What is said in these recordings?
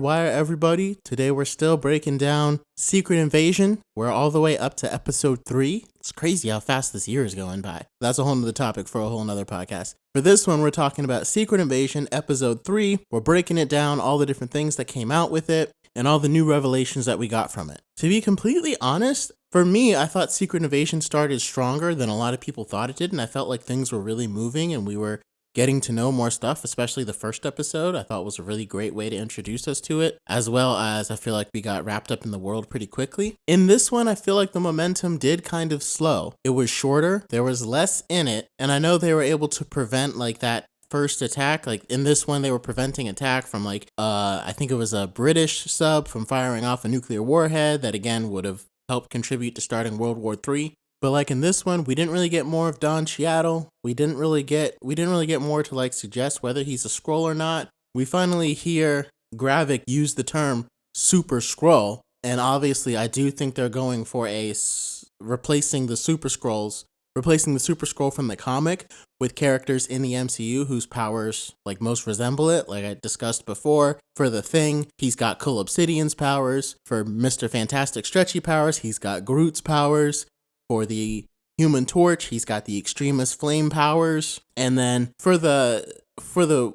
Wire everybody. Today we're still breaking down Secret Invasion. We're all the way up to episode 3. It's crazy how fast this year is going by. That's a whole nother topic for a whole nother podcast. For this one, we're talking about Secret Invasion episode 3. We're breaking it down, all the different things that came out with it, and all the new revelations that we got from it. To be completely honest, for me, I thought Secret Invasion started stronger than a lot of people thought it did, and I felt like things were really moving and we were getting to know more stuff, especially the first episode. I thought was a really great way to introduce us to it, as well as I feel like we got wrapped up in the world pretty quickly. In this one, I feel like the momentum did kind of slow. It was shorter, there was less in it, and I know they were able to prevent like that first attack. Like in this one, they were preventing attack from I think it was a British sub from firing off a nuclear warhead that again would have helped contribute to starting World War III. But like in this one, we didn't really get more of Don Cheadle. We didn't really get more to like suggest whether he's a Skrull or not. We finally hear Gravik use the term Super Skrull, and obviously I do think they're going for replacing the Super Skrull from the comic with characters in the MCU whose powers like most resemble it. Like I discussed before, for the Thing, he's got Cull Obsidian's powers. For Mr. Fantastic Stretchy powers, he's got Groot's powers. For the Human Torch, he's got the Extremis Flame powers. And then for the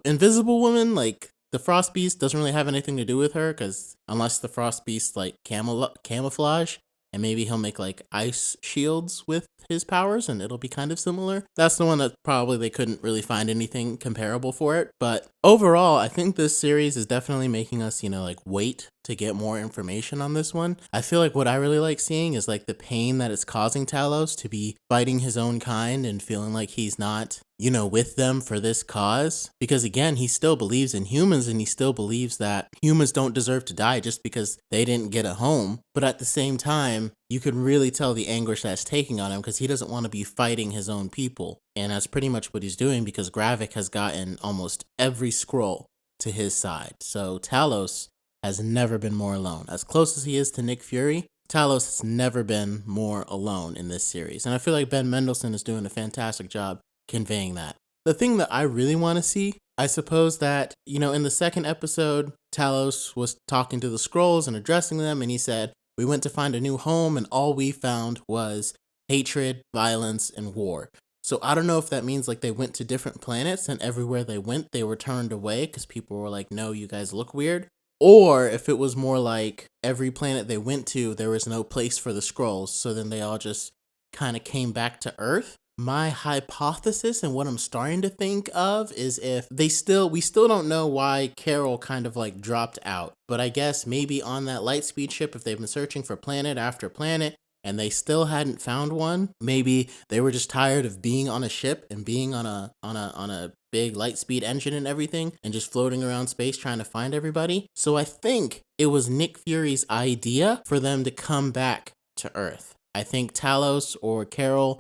Invisible Woman, like the Frost Beast doesn't really have anything to do with her, because unless the Frost Beast like camouflage, and maybe he'll make like ice shields with his powers and it'll be kind of similar. That's the one that probably they couldn't really find anything comparable for it. But overall, I think this series is definitely making us, wait to get more information on this one. I feel like what I really like seeing is like the pain that it's causing Talos to be fighting his own kind and feeling like he's not, with them for this cause. Because again, he still believes in humans and he still believes that humans don't deserve to die just because they didn't get a home. But at the same time, you can really tell the anguish that's taking on him because he doesn't want to be fighting his own people. And that's pretty much what he's doing because Gravik has gotten almost every Skrull to his side. So Talos has never been more alone. As close as he is to Nick Fury, Talos has never been more alone in this series. And I feel like Ben Mendelsohn is doing a fantastic job conveying that. The thing that I really want to see, I suppose that, in the second episode, Talos was talking to the Skrulls and addressing them, and he said, "We went to find a new home, and all we found was hatred, violence, and war." So I don't know if that means like they went to different planets, and everywhere they went, they were turned away because people were like, "No, you guys look weird." Or if it was more like every planet they went to, there was no place for the Skrulls, so then they all just kind of came back to Earth. My hypothesis and what I'm starting to think of is if we still don't know why Carol kind of like dropped out. But I guess maybe on that Lightspeed ship, if they've been searching for planet after planet and they still hadn't found one, maybe they were just tired of being on a ship and being on a big Lightspeed engine and everything and just floating around space trying to find everybody. So I think it was Nick Fury's idea for them to come back to Earth. I think Talos or Carol,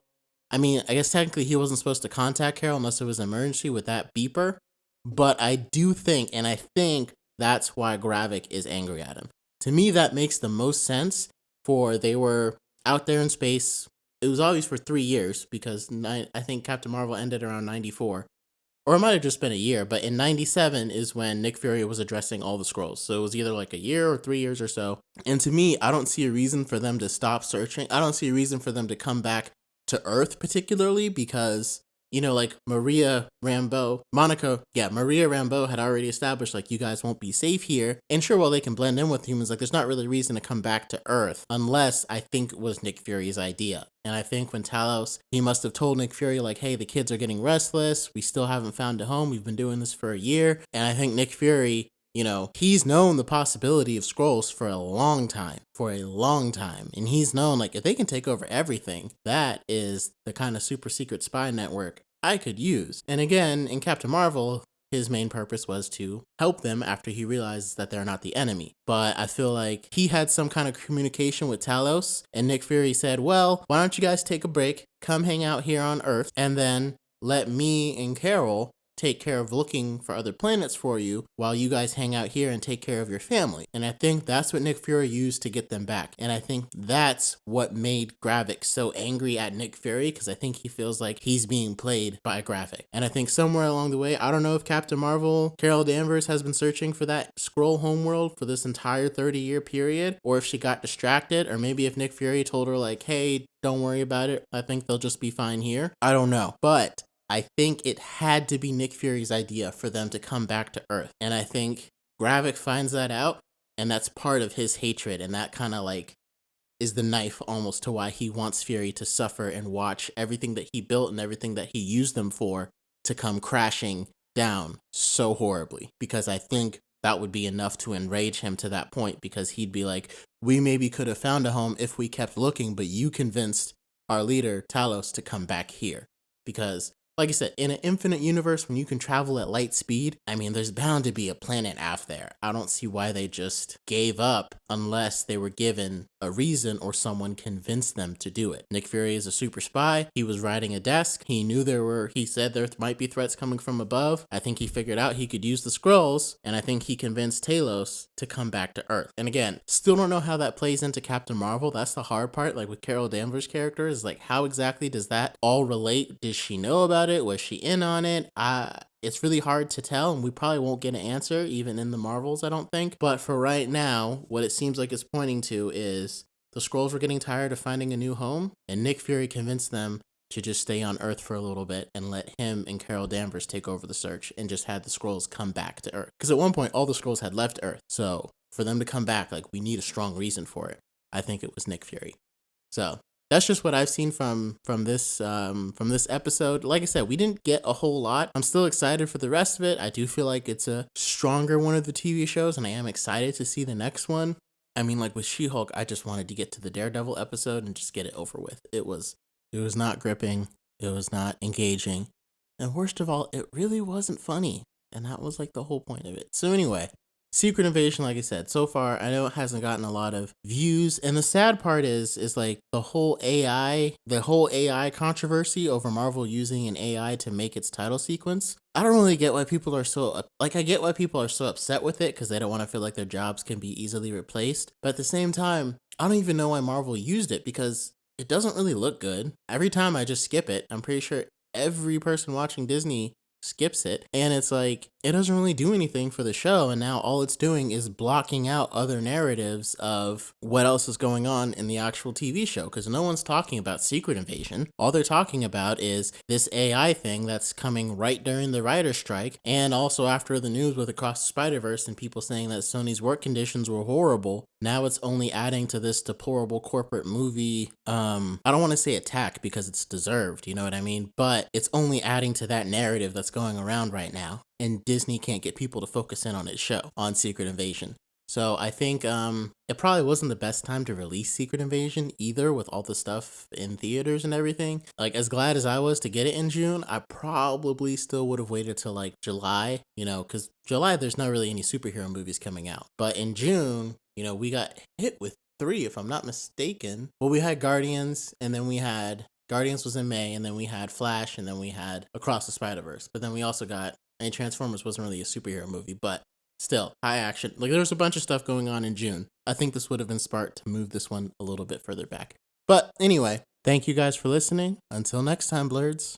I guess technically he wasn't supposed to contact Carol unless it was an emergency with that beeper. But I do think, and I think that's why Gravik is angry at him. To me, that makes the most sense. They were out there in space. It was always for 3 years because I think Captain Marvel ended around 94. Or it might have just been a year, but in 97 is when Nick Fury was addressing all the Skrulls. So it was either like a year or 3 years or so. And to me, I don't see a reason for them to stop searching. I don't see a reason for them to come back to Earth particularly because, like Maria Rambeau had already established like you guys won't be safe here. And sure, while they can blend in with humans, like there's not really a reason to come back to Earth unless I think it was Nick Fury's idea. And I think when Talos, he must have told Nick Fury like, hey, the kids are getting restless. We still haven't found a home. We've been doing this for a year. And I think Nick Fury, he's known the possibility of Skrulls for a long time. And he's known, like, if they can take over everything, that is the kind of super secret spy network I could use. And again, in Captain Marvel, his main purpose was to help them after he realizes that they're not the enemy. But I feel like he had some kind of communication with Talos, and Nick Fury said, well, why don't you guys take a break, come hang out here on Earth, and then let me and Carol take care of looking for other planets for you while you guys hang out here and take care of your family. And I think that's what Nick Fury used to get them back. And I think that's what made Gravik so angry at Nick Fury, because I think he feels like he's being played by Gravik. And I think somewhere along the way, I don't know if Captain Marvel, Carol Danvers, has been searching for that Skrull homeworld for this entire 30-year period, or if she got distracted, or maybe if Nick Fury told her like, hey, don't worry about it, I think they'll just be fine here. I don't know. But I think it had to be Nick Fury's idea for them to come back to Earth. And I think Gravik finds that out, and that's part of his hatred, and that kind of like is the knife almost to why he wants Fury to suffer and watch everything that he built and everything that he used them for to come crashing down so horribly. Because I think that would be enough to enrage him to that point, because he'd be like, we maybe could have found a home if we kept looking, but you convinced our leader, Talos, to come back here. Because, like I said, in an infinite universe, when you can travel at light speed, I mean, there's bound to be a planet out there. I don't see why they just gave up unless they were given a reason or someone convinced them to do it. Nick Fury is a super spy. He was riding a desk. He knew he said there might be threats coming from above. I think he figured out he could use the Skrulls, and I think he convinced Talos to come back to Earth. And again, still don't know how that plays into Captain Marvel. That's the hard part. Like with Carol Danvers' character, is like, how exactly does that all relate? Does she know about it? Was she in on it? It's really hard to tell, and we probably won't get an answer even in the Marvels, I don't think. But for right now, what it seems like it's pointing to is the Skrulls were getting tired of finding a new home, and Nick Fury convinced them to just stay on Earth for a little bit and let him and Carol Danvers take over the search, and just had the Skrulls come back to Earth. Because at one point, all the Skrulls had left Earth, so for them to come back, like, we need a strong reason for it. I think it was Nick Fury. So that's just what I've seen from this episode. Like I said, we didn't get a whole lot. I'm still excited for the rest of it. I do feel like it's a stronger one of the TV shows, and I am excited to see the next one. I mean, like with She-Hulk, I just wanted to get to the Daredevil episode and just get it over with. It was not gripping. It was not engaging. And worst of all, it really wasn't funny. And that was like the whole point of it. So anyway, Secret Invasion, like I said, so far, I know it hasn't gotten a lot of views. And the sad part is like the whole AI controversy over Marvel using an AI to make its title sequence. I don't really get why people are so, I get why people are so upset with it, because they don't want to feel like their jobs can be easily replaced. But at the same time, I don't even know why Marvel used it, because it doesn't really look good. Every time I just skip it, I'm pretty sure every person watching Disney skips it, and it's like, it doesn't really do anything for the show, and now all it's doing is blocking out other narratives of what else is going on in the actual TV show, because no one's talking about Secret Invasion. All they're talking about is this AI thing that's coming right during the writer's strike, and also after the news with Across the Spider-Verse and people saying that Sony's work conditions were horrible. Now it's only adding to this deplorable corporate movie, I don't want to say attack because it's deserved, you know what I mean? But it's only adding to that narrative that's going around right now. And Disney can't get people to focus in on its show, on Secret Invasion. So I think it probably wasn't the best time to release Secret Invasion either, with all the stuff in theaters and everything. Like, as glad as I was to get it in June, I probably still would have waited till like July, you know, because July there's not really any superhero movies coming out. But in June, you know, we got hit with 3, if I'm not mistaken. Well, we had Guardians, and then we had Guardians was in May, and then we had Flash, and then we had Across the Spider-Verse. But then we also got, and Transformers wasn't really a superhero movie, but still, high action. Like, there was a bunch of stuff going on in June. I think this would have been smart to move this one a little bit further back. But anyway, thank you guys for listening. Until next time, Blurds.